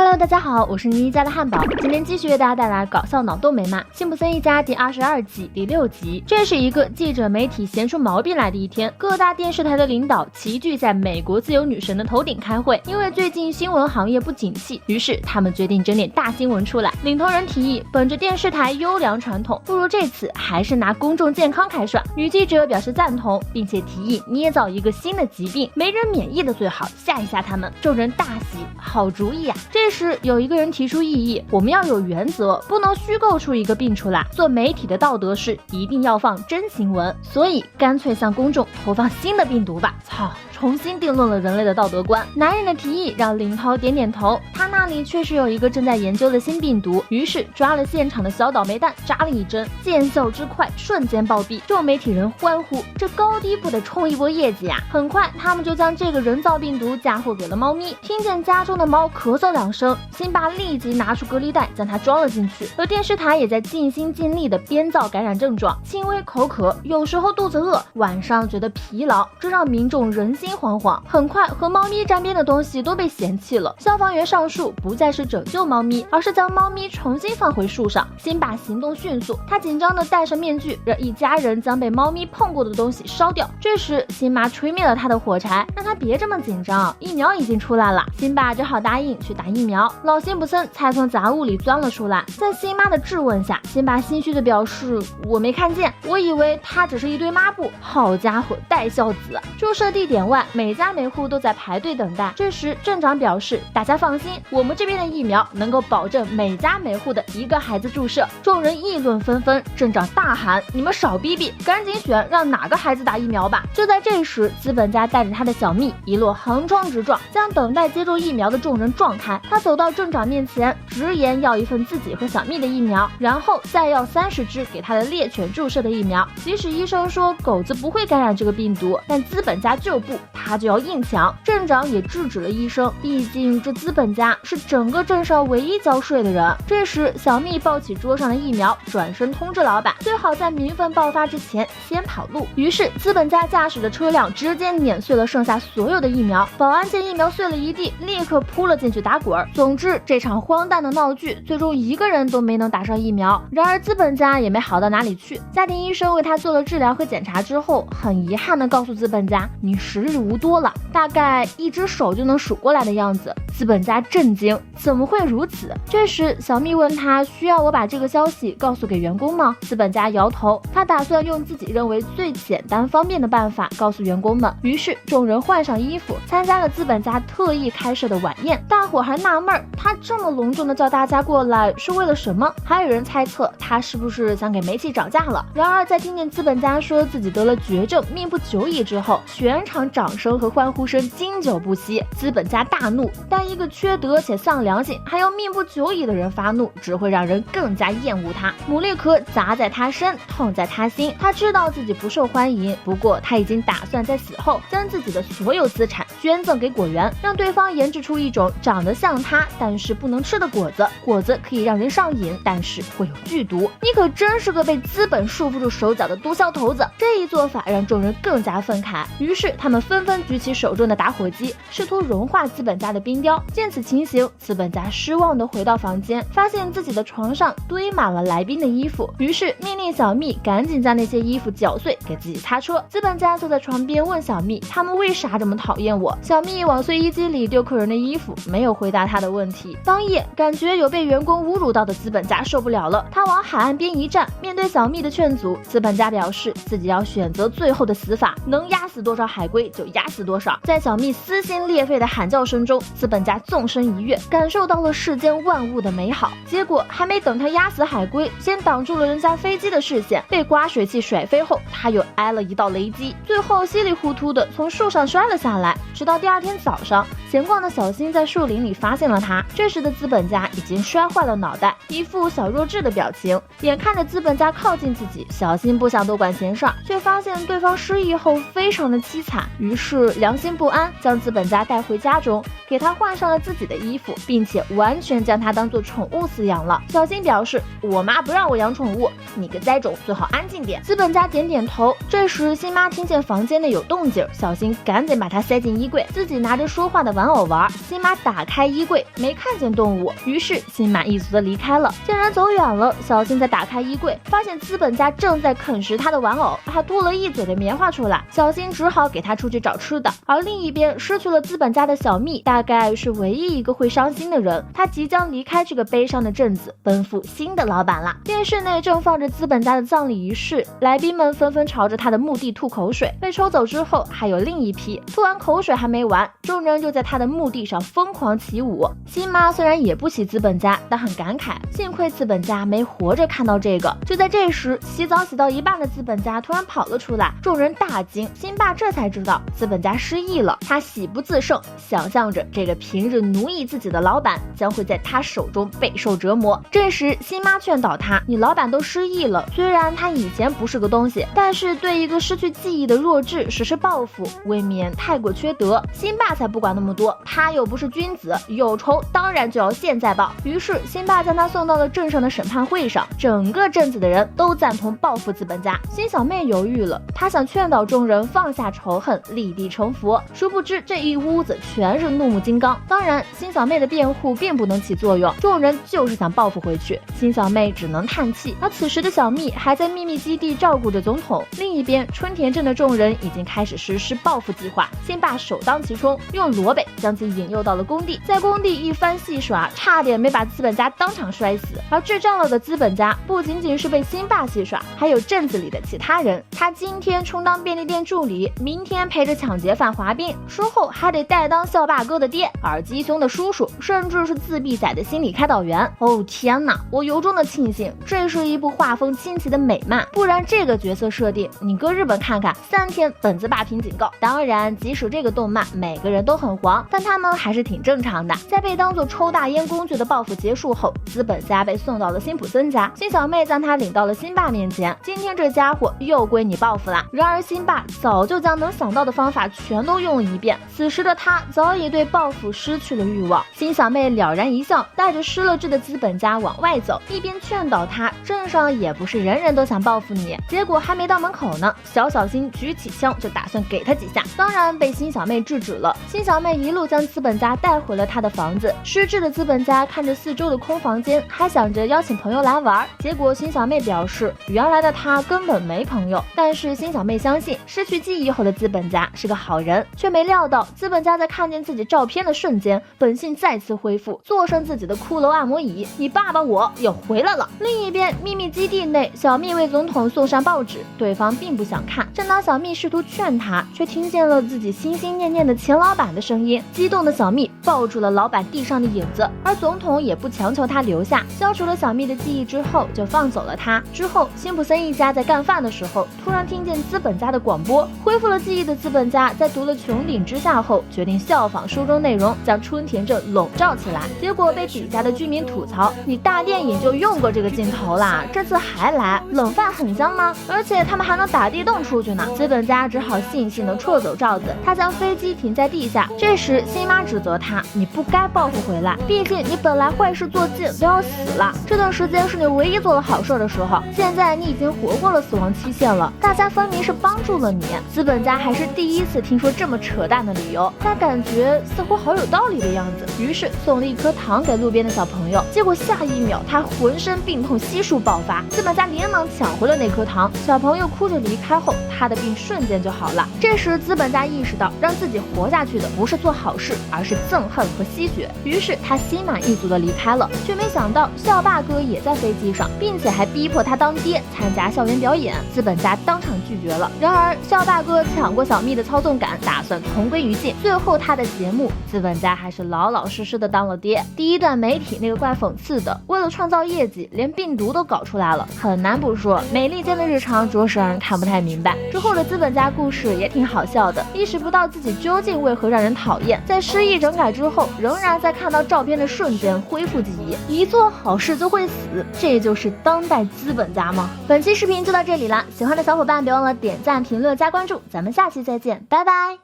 Hello， 大家好，我是妮妮家的汉堡，今天继续为大家带来搞笑脑洞美漫《辛普森一家》第22季第6集。这是一个记者媒体闲出毛病来的一天，各大电视台的领导齐聚在美国自由女神的头顶开会，因为最近新闻行业不景气，于是他们决定整点大新闻出来。领头人提议，本着电视台优良传统，不如这次还是拿公众健康开涮。女记者表示赞同，并且提议捏造一个新的疾病，没人免疫的最好，吓一吓他们。众人大喜，好主意啊！这时有一个人提出异议，我们要有原则，不能虚构出一个病出来。做媒体的道德是一定要放真新闻，所以干脆向公众投放新的病毒吧。操！重新定论了人类的道德观。男人的提议让林涛点点头，他那里确实有一个正在研究的新病毒，于是抓了现场的小倒霉蛋，扎了一针，见效之快，瞬间暴毙。众媒体人欢呼，这高低不得冲一波业绩啊！很快，他们就将这个人造病毒嫁祸给了猫咪。听见家中的猫咳嗽2声，辛巴立即拿出隔离袋将它装了进去。而电视台也在尽心尽力的编造感染症状，轻微口渴，有时候肚子饿，晚上觉得疲劳，这让民众人心惶惶。很快，和猫咪沾边的东西都被嫌弃了。消防员上树不再是拯救猫咪，而是将猫咪重新放回树上。辛巴行动迅速，他紧张地戴上面具，让一家人将被猫咪碰过的东西烧掉。这时，辛巴吹灭了他的火柴，让他别这么紧张，疫苗已经出来了。辛巴只好答应去打疫苗。老辛普森才从杂物里钻了出来，在辛妈的质问下，辛巴心虚地表示：“我没看见，我以为它只是一堆抹布。”好家伙，带孝子！注射地点外，每家每户都在排队等待。这时，镇长表示：“大家放心，我们这边的疫苗能够保证每家每户的一个孩子注射。”众人议论纷纷。镇长大喊：“你们少逼逼，赶紧选让哪个孩子打疫苗吧！”就在这时，资本家带着他的小蜜一路横冲直撞，将等待接种疫苗的众人撞开。他走到镇长面前，直言要一份自己和小蜜的疫苗，然后再要30支给他的猎犬注射的疫苗。即使医生说狗子不会感染这个病毒，但资本家就不，他就要硬抢。镇长也制止了医生，毕竟这资本家是整个镇上唯一交税的人。这时，小蜜抱起桌上的疫苗，转身通知老板，最好在民愤爆发之前先跑路。于是，资本家驾驶的车辆直接碾碎了剩下所有的疫苗。保安见疫苗碎了一地，立刻扑了进去打滚。总之，这场荒诞的闹剧最终一个人都没能打上疫苗。然而，资本家也没好到哪里去。家庭医生为他做了治疗和检查之后，很遗憾地告诉资本家：“你时日无多了，大概1只手就能数过来的样子。”资本家震惊，怎么会如此？这时，小蜜问他：“需要我把这个消息告诉给员工吗？”资本家摇头，他打算用自己认为最简单方便的办法告诉员工们。于是，众人换上衣服，参加了资本家特意开设的晚宴。大伙还纳闷，他这么隆重的叫大家过来是为了什么？还有人猜测他是不是想给煤气涨价了。然而，在听见资本家说自己得了绝症，命不久矣之后，全场掌声和欢呼声经久不息。资本家大怒，但一个缺德且丧良心还要命不久矣的人发怒，只会让人更加厌恶他。牡蛎壳砸在他身，痛在他心。他知道自己不受欢迎，不过他已经打算在死后将自己的所有资产捐赠给果园，让对方研制出一种长得像他但是不能吃的果子，果子可以让人上瘾，但是会有剧毒。你可真是个被资本束缚住手脚的毒枭头子！这一做法让众人更加愤慨，于是他们纷纷举起手中的打火机，试图融化资本家的冰雕。见此情形，资本家失望地回到房间，发现自己的床上堆满了来宾的衣服，于是命令小蜜赶紧将那些衣服搅碎，给自己擦车。资本家坐在床边问小蜜，他们为啥这么讨厌我？小蜜往碎衣机里丢客人的衣服，没有回答他的问题。当夜，感觉有被员工侮辱到的资本家受不了了，他往海岸边一站，面对小蜜的劝阻，资本家表示自己要选择最后的死法，能压死多少海龟就压死多少。在小蜜撕心裂肺的喊叫声中，资本家纵身一跃，感受到了世间万物的美好。结果还没等他压死海龟，先挡住了人家飞机的视线，被刮水器甩飞后，他又挨了一道雷击，最后稀里糊涂的从树上摔了下来。直到第2天早上，闲逛的小新在树林里发现了他，这时的资本家已经摔坏了脑袋，一副小弱智的表情。眼看着资本家靠近自己，小新不想多管闲事，却发现对方失忆后非常的凄惨，于是良心不安，将资本家带回家中。给他换上了自己的衣服，并且完全将他当做宠物饲养了。小新表示，我妈不让我养宠物，你个灾种最好安静点。资本家点点头。这时新妈听见房间内有动静，小新赶紧把它塞进衣柜，自己拿着说话的玩偶玩。新妈打开衣柜，没看见动物，于是心满意足的离开了。见人走远了，小新再打开衣柜，发现资本家正在啃食他的玩偶，还吐了一嘴的棉花出来。小新只好给他出去找吃的。而另一边，失去了资本家的小蜜大概是唯一一个会伤心的人，他即将离开这个悲伤的镇子，奔赴新的老板了。电视内正放着资本家的葬礼仪式，来宾们纷纷朝着他的墓地吐口水。被抽走之后，还有另一批，吐完口水还没完，众人就在他的墓地上疯狂起舞。新妈虽然也不喜资本家，但很感慨，幸亏资本家没活着看到这个。就在这时，洗澡洗到一半的资本家突然跑了出来，众人大惊。辛爸这才知道资本家失忆了，他喜不自胜，想象着这个平日奴役自己的老板将会在他手中备受折磨。这时辛妈劝导他，你老板都失忆了，虽然他以前不是个东西，但是对一个失去记忆的弱智实施报复，未免太过缺德。辛爸才不管那么多，他又不是君子，有仇当然就要现在报。于是辛爸将他送到了镇上的审判会上，整个镇子的人都赞同报复资本家。辛小妹犹豫了，她想劝导众人放下仇恨，立地成佛，殊不知这一屋子全是怒目金刚。当然辛小妹的辩护并不能起作用，众人就是想报复回去，辛小妹只能叹气。而此时的小蜜还在秘密基地照顾着总统。另一边，春田镇的众人已经开始实施报复计划。辛爸首当其冲，用罗北将其引诱到了工地，在工地一番戏耍，差点没把资本家当场摔死。而智障了的资本家不仅仅是被辛爸戏耍，还有镇子里的其他人。他今天充当便利店助理，明天陪着抢劫犯滑冰，之后还得代当校霸哥的爹、耳机兄的叔叔，甚至是自闭仔的心理开导员。哦天哪，我由衷的庆幸这是一部画风清奇的美漫，不然这个角色设定你搁日本看看，3天本子霸屏警告。当然即使这个动漫每个人都很黄，但他们还是挺正常的。在被当作抽大烟工具的报复结束后，资本家被送到了辛普森家，辛小妹将他领到了辛爸面前，今天这家伙又归你报复了。然而辛爸早就将能想到的方法全都用了一遍，此时的他早已对报复失去了欲望。辛小妹了然一笑，带着失了智的资本家往外走，一边劝导他，镇上也不是人人都想报复你。结果还没到门口呢，小辛举起枪就打算给他几下，当然被辛小妹制止了。辛小妹一路将资本家带回了他的房子，失智的资本家看着四周的空房间，还想着邀请朋友来玩，结果辛小妹表示原来的他根本没朋友。但是辛小妹相信失去记忆后的资本家是个好人，却没料到资本家在看见自己照片的瞬间，本性再次恢复，坐上自己的骷髅按摩椅，你爸爸我又回来了。另一边，秘密基地内，小蜜为总统送上报纸，对方并不想看。正当小蜜试图劝他，却听见了自己心心念念的钱老板的声音。激动的小蜜抱住了老板地上的影子，而总统也不强求他留下，消除了小蜜的记忆之后就放走了他。之后辛普森一家在干饭的时候，突然听见资本家的广播，恢复了记忆的资本家在读了《穹顶之下》后，决定效仿书中内容，将春田镇笼罩起来。结果被底下的居民吐槽，你大电影就用过这个镜头啦，这次还来，冷饭很香吗？而且他们还能打地洞出去呢。资本家只好悻悻地撤走罩子，他将飞机停在地下。这时辛妈指责他，你不该报复回来，毕竟你本来坏事做尽都要死了，这段时间是你唯一做了好事的时候，现在你已经活过了死亡期限了，大家分明是帮助了你。资本家还是第一次听说这么扯淡的理由，他感觉似乎好有道理的样子，于是送了一颗糖给路边的小朋友，结果下一秒他浑身病痛悉数爆发，资本家连忙抢回了那颗糖，小朋友哭着离开后，他的病瞬间就好了。这时资本家意识到让自己活下去的不是做好事，而是憎恨和吸血，于是他心满意足地离开了，却没想到校霸哥也在飞机上，并且还逼迫他当爹参加校园表演，资本家当场拒绝了。然而校霸哥抢过小蜜的操纵感，打算同归于尽，最后他的节目资本家还是老老实实的当了爹。第一段媒体那个怪讽刺的，为了创造业绩连病毒都搞出来了，很难不说美利坚的日常着实让人看不太明白。之后的资本家故事也挺好笑的，意识不到自己究竟为何让人讨厌，在失忆整改之后仍然在看到照片的瞬间恢复记忆，一做好事就会死，这就是当代资本家吗？本期视频就到这里啦，喜欢的小伙伴别忘了点赞评论加关注，咱们下期再见，拜拜。